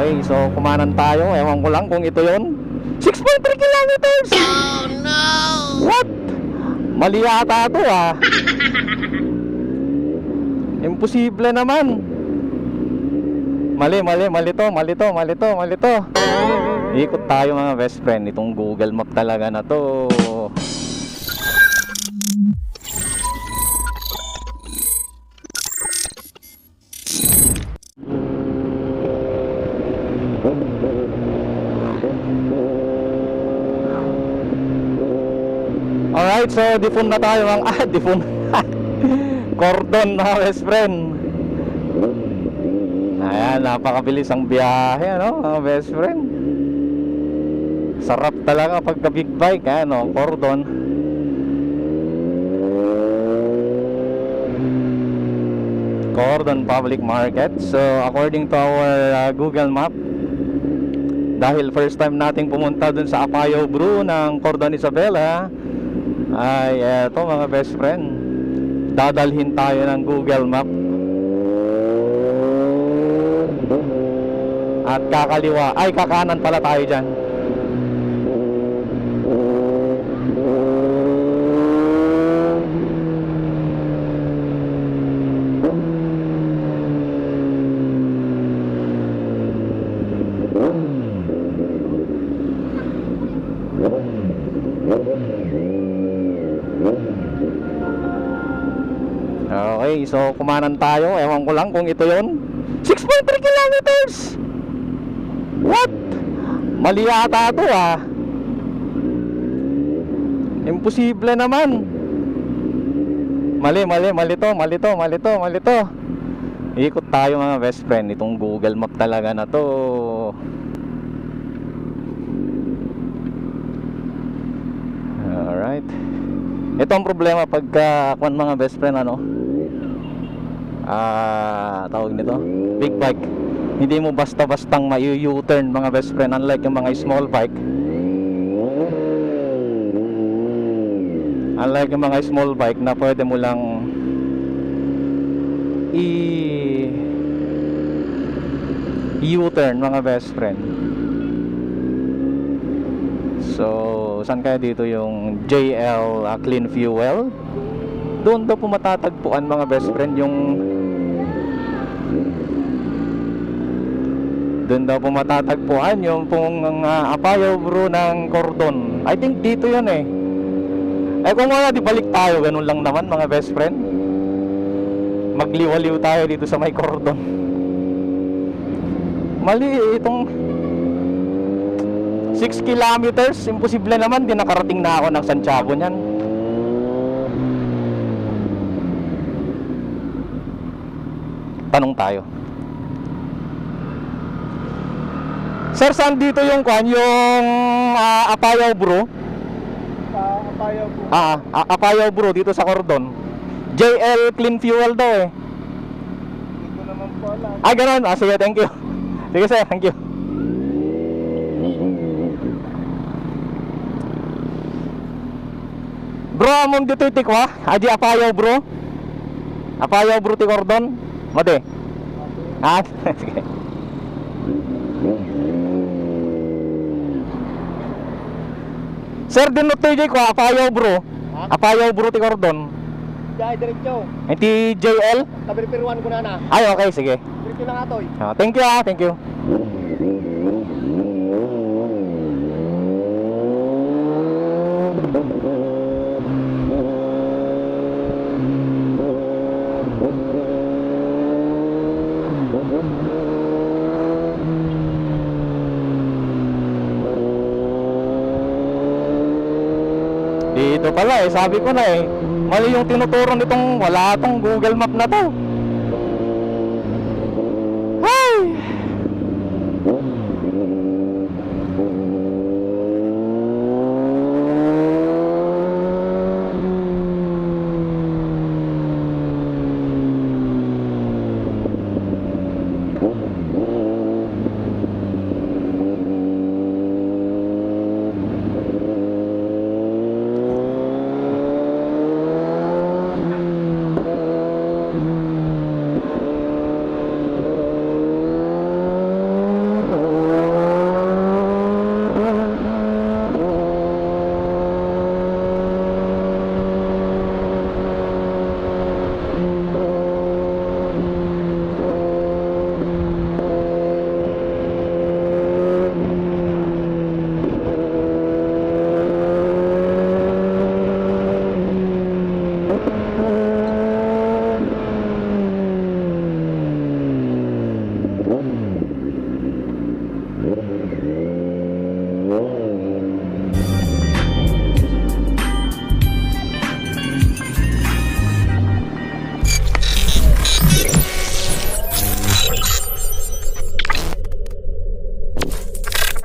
Okay, so kumanan tayo. Ewan ko lang kung ito yon. 6.3 kilometers! Oh no! What? Mali yata ito ah. Imposible naman. Mali to. Ikot tayo mga best friend. Itong Google Map talaga na to. Alright, so difun na tayo mga difun. Cordon mga best friend. Ayan, napakabilis ang biyahe, ano, mga best friend. Sarap talaga pagka big bike, ano, Cordon. Cordon Public Market. So, according to our Google Map, dahil first time nating pumunta dun sa Apayao Brew ng Cordon Isabela, ay eto mga best friend, dadalhin tayo ng Google Map at kakaliwa, ay kakanan pala tayo dyan. Okay, so kumanan tayo. Ewan ko lang kung ito yon. 6.3 kilometers! What? Mali yata ito ah. Imposible naman. Mali to. Ikot tayo mga best friend. Itong Google Map talaga na to. Alright. Ito ang problema pagka mga best friend, ano, tawag nito, big bike. Hindi mo basta-bastang ma-U-turn mga best friend, unlike yung mga small bike. Unlike yung mga small bike na pwede mo lang U-turn mga best friend. So, saan kaya dito yung JL Clean Fuel? Doon daw po matatagpuan mga best friend yung pong Apayao Brew ng Cordon. I think dito yun eh. Kung wala, di balik tayo. Ganun lang naman mga best friend. Magliwaliw tayo dito sa may Cordon. Mali itong 6 kilometers. Imposible naman. Di nakarating na ako ng Santiago niyan. Tanong tayo. Sir, saan dito yung Apayao Brew? Apayao Brew. Apayao Brew dito sa Cordon. JL Clean Fuel daw eh. Hindi ko naman po alam. Ganun. Sige, thank you. Sige sir, thank you. Bro, among dito itikwa? Aji Apayao Brew? Apayao Brew ti Cordon? Mode? Sige. Sir, din to ko Apayao Brew. Apayao Brew ti Cordon. Dahil diretso. Iti JL? Tabirpiruan ko na. Ay, okay, sige. Diretso lang atoy. Thank you thank you. Dito pala sabi ko na mali yung tinuturo nitong, wala tong Google Map na to.